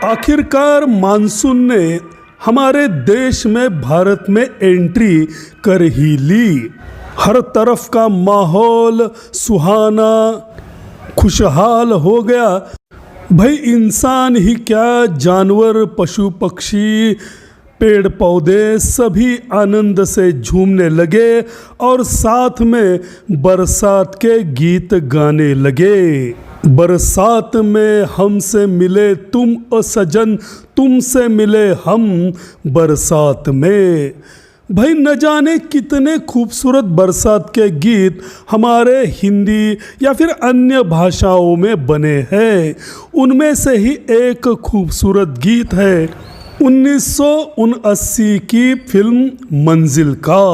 आखिरकार मानसून ने हमारे देश में भारत में एंट्री कर ही ली। हर तरफ का माहौल सुहाना खुशहाल हो गया। भाई इंसान ही क्या, जानवर पशु पक्षी पेड़ पौधे सभी आनंद से झूमने लगे और साथ में बरसात के गीत गाने लगे। बरसात में हमसे मिले तुम ओ सजन, तुमसे मिले हम बरसात में। भाई न जाने कितने खूबसूरत बरसात के गीत हमारे हिंदी या फिर अन्य भाषाओं में बने हैं। उनमें से ही एक खूबसूरत गीत है 1979 की फिल्म मंजिल का।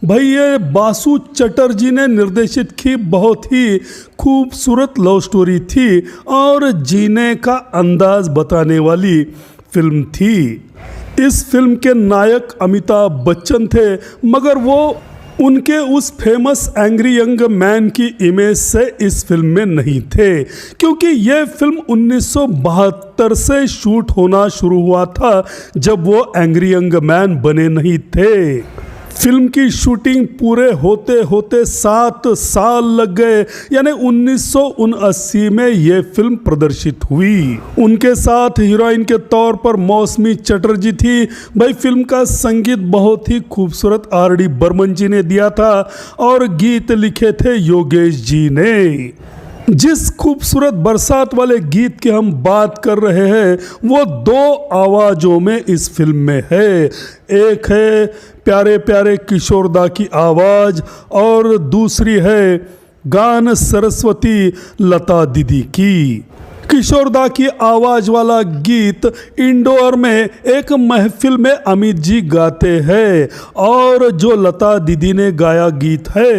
भाई ये बासु चटर्जी ने निर्देशित की बहुत ही खूबसूरत लव स्टोरी थी और जीने का अंदाज बताने वाली फिल्म थी। इस फिल्म के नायक अमिताभ बच्चन थे, मगर वो उनके उस फेमस एंग्री यंग मैन की इमेज से इस फिल्म में नहीं थे, क्योंकि यह फिल्म 1972 से शूट होना शुरू हुआ था जब वो एंग्री यंग मैन बने नहीं थे। फिल्म की शूटिंग पूरे होते होते 7 साल लग गए, यानी 1979 में यह फिल्म प्रदर्शित हुई। उनके साथ हीरोइन के तौर पर मौसमी चटर्जी थी। भाई फिल्म का संगीत बहुत ही खूबसूरत आर.डी. बर्मन जी ने दिया था और गीत लिखे थे योगेश जी ने। जिस खूबसूरत बरसात वाले गीत की हम बात कर रहे हैं वो 2 आवाज़ों में इस फिल्म में है। एक है प्यारे प्यारे किशोरदा की आवाज़ और दूसरी है गान सरस्वती लता दीदी की। किशोरदा की आवाज़ वाला गीत इंडोर में एक महफिल में अमित जी गाते हैं और जो लता दीदी ने गाया गीत है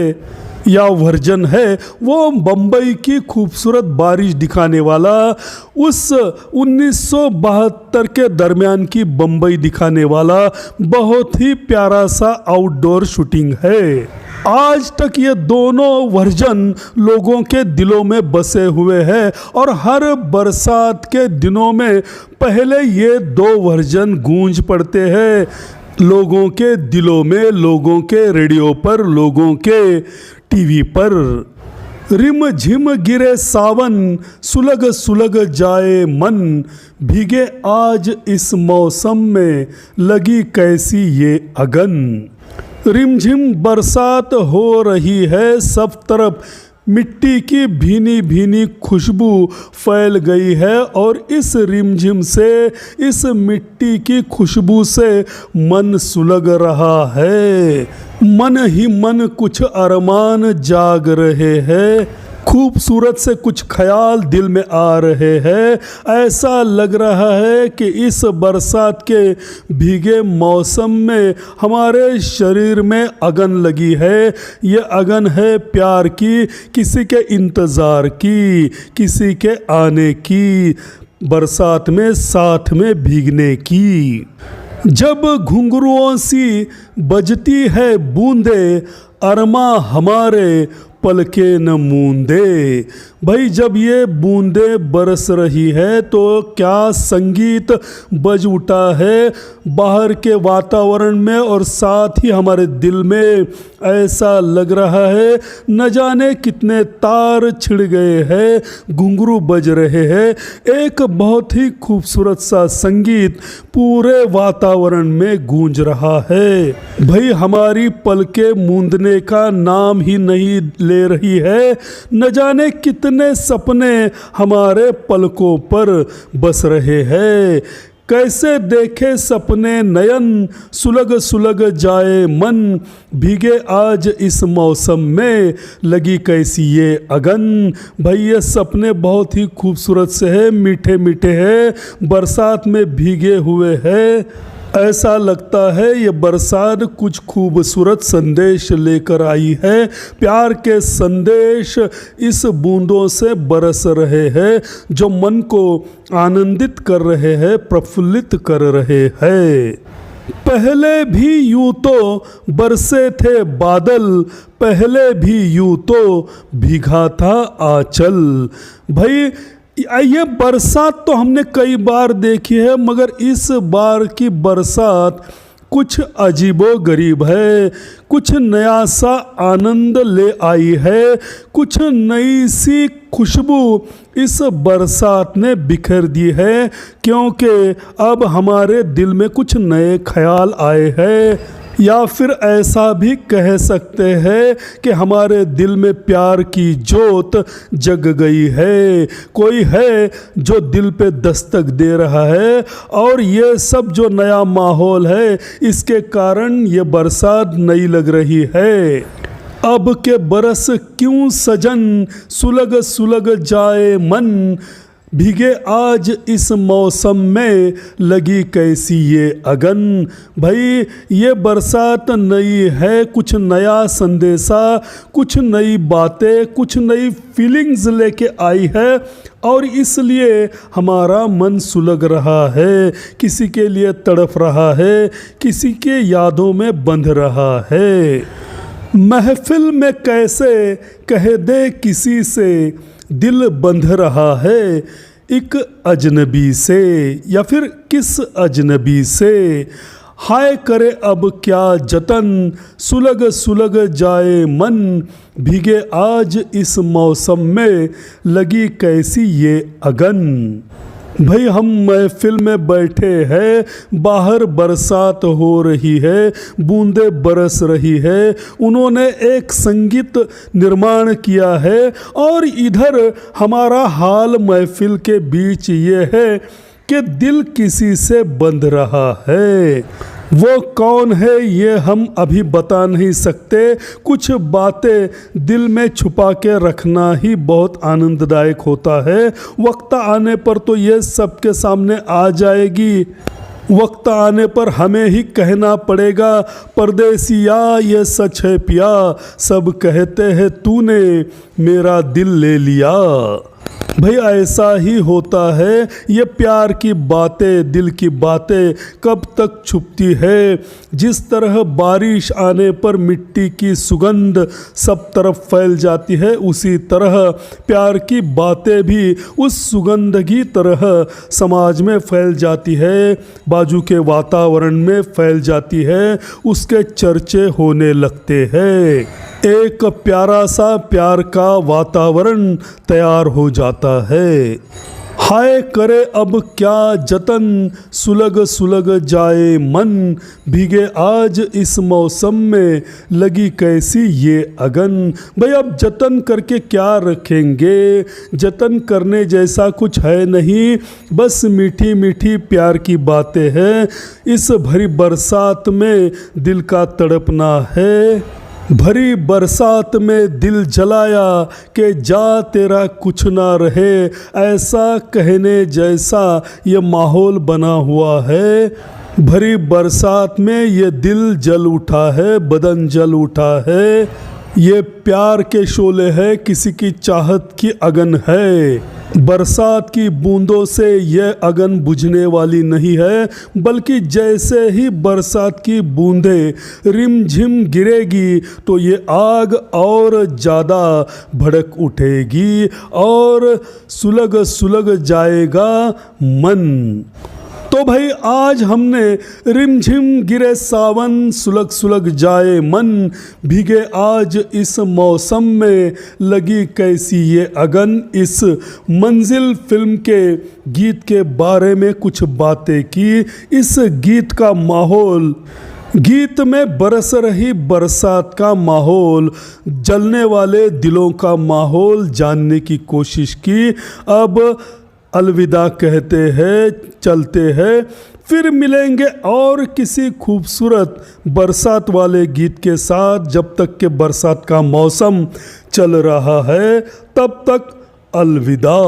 या वर्जन है वो बम्बई की खूबसूरत बारिश दिखाने वाला उस 1972 के दरमियान की बम्बई दिखाने वाला बहुत ही प्यारा सा आउटडोर शूटिंग है। आज तक ये दोनों वर्जन लोगों के दिलों में बसे हुए हैं और हर बरसात के दिनों में पहले ये 2 वर्जन गूंज पड़ते हैं लोगों के दिलों में, लोगों के रेडियो पर, लोगों के टीवी पर। रिम झिम गिरे सावन, सुलग सुलग जाए मन, भीगे आज इस मौसम में, लगी कैसी ये अगन। रिमझिम बरसात हो रही है सब तरफ, मिट्टी की भीनी भीनी खुशबू फैल गई है और इस रिमझिम से, इस मिट्टी की खुशबू से मन सुलग रहा है। मन ही मन कुछ अरमान जाग रहे हैं, खूबसूरत से कुछ ख्याल दिल में आ रहे हैं। ऐसा लग रहा है कि इस बरसात के भीगे मौसम में हमारे शरीर में अगन लगी है। ये अगन है प्यार की, किसी के इंतज़ार की, किसी के आने की, बरसात में साथ में भीगने की। जब घुंघरुओं सी बजती है बूंदे, अरमा हमारे पलके न मूंदे। भाई जब ये बूंदे बरस रही है तो क्या संगीत बज उठा है बाहर के वातावरण में और साथ ही हमारे दिल में। ऐसा लग रहा है न जाने कितने तार छिड़ गए हैं, घुंघरू बज रहे हैं। एक बहुत ही खूबसूरत सा संगीत पूरे वातावरण में गूंज रहा है। भाई हमारी पलके मूंदने का नाम ही नहीं ले रही है। न जाने कितने सपने हमारे पलकों पर बस रहे हैं। कैसे देखे सपने नयन, सुलग सुलग जाए मन, भीगे आज इस मौसम में, लगी कैसी ये अगन। भाई ये सपने बहुत ही खूबसूरत से है, मीठे मीठे हैं, बरसात में भीगे हुए हैं। ऐसा लगता है ये बरसात कुछ खूबसूरत संदेश लेकर आई है। प्यार के संदेश इस बूंदों से बरस रहे हैं जो मन को आनंदित कर रहे हैं, प्रफुल्लित कर रहे हैं। पहले भी यूं तो बरसे थे बादल, पहले भी यूं तो भीगा था आंचल। भाई ये बरसात तो हमने कई बार देखी है, मगर इस बार की बरसात कुछ अजीबो गरीब है, कुछ नया सा आनंद ले आई है, कुछ नई सी खुशबू इस बरसात ने बिखेर दी है, क्योंकि अब हमारे दिल में कुछ नए ख्याल आए हैं, या फिर ऐसा भी कह सकते हैं कि हमारे दिल में प्यार की जोत जग गई है। कोई है जो दिल पे दस्तक दे रहा है, और ये सब जो नया माहौल है इसके कारण ये बरसात नई लग रही है। अब के बरस क्यों सजन सुलग सुलग जाए मन, भीगे आज इस मौसम में लगी कैसी ये अगन। भाई ये बरसात नई है, कुछ नया संदेशा, कुछ नई बातें, कुछ नई फीलिंग्स लेके आई है, और इसलिए हमारा मन सुलग रहा है, किसी के लिए तड़प रहा है, किसी के यादों में बंध रहा है। महफिल में कैसे कह दे किसी से दिल बंध रहा है, एक अजनबी से, या फिर किस अजनबी से। हाय करे अब क्या जतन सुलग सुलग जाए मन, भीगे आज इस मौसम में लगी कैसी ये अगन। भाई हम महफिल में बैठे हैं, बाहर बरसात हो रही है, बूंदें बरस रही है, उन्होंने एक संगीत निर्माण किया है, और इधर हमारा हाल महफिल के बीच ये है कि दिल किसी से बंध रहा है। वो कौन है ये हम अभी बता नहीं सकते, कुछ बातें दिल में छुपा के रखना ही बहुत आनंददायक होता है। वक्त आने पर तो ये सबके सामने आ जाएगी, वक्त आने पर हमें ही कहना पड़ेगा, परदेसिया ये सच है पिया, सब कहते हैं तूने मेरा दिल ले लिया। भाई ऐसा ही होता है, ये प्यार की बातें, दिल की बातें कब तक छुपती है। जिस तरह बारिश आने पर मिट्टी की सुगंध सब तरफ फैल जाती है, उसी तरह प्यार की बातें भी उस सुगंध की तरह समाज में फैल जाती है, बाजू के वातावरण में फैल जाती है, उसके चर्चे होने लगते हैं। एक प्यारा सा प्यार का वातावरण तैयार हो जाता है। हाय करे अब क्या जतन सुलग सुलग जाए मन, भीगे आज इस मौसम में लगी कैसी ये अगन। भाई अब जतन करके क्या रखेंगे, जतन करने जैसा कुछ है नहीं, बस मीठी मीठी प्यार की बातें हैं। इस भरी बरसात में दिल का तड़पना है, भरी बरसात में दिल जलाया कि जा तेरा कुछ ना रहे, ऐसा कहने जैसा ये माहौल बना हुआ है। भरी बरसात में ये दिल जल उठा है, बदन जल उठा है, ये प्यार के शोले है, किसी की चाहत की अगन है। बरसात की बूंदों से यह अगन बुझने वाली नहीं है, बल्कि जैसे ही बरसात की बूंदें रिमझिम गिरेगी तो ये आग और ज़्यादा भड़क उठेगी और सुलग सुलग जाएगा मन। तो भाई आज हमने रिमझिम गिरे सावन सुलग सुलग जाए मन, भीगे आज इस मौसम में लगी कैसी ये अगन, इस मंजिल फिल्म के गीत के बारे में कुछ बातें की। इस गीत का माहौल, गीत में बरस रही बरसात का माहौल, जलने वाले दिलों का माहौल जानने की कोशिश की। अब अलविदा कहते हैं, चलते हैं, फिर मिलेंगे और किसी खूबसूरत बरसात वाले गीत के साथ। जब तक के बरसात का मौसम चल रहा है तब तक अलविदा।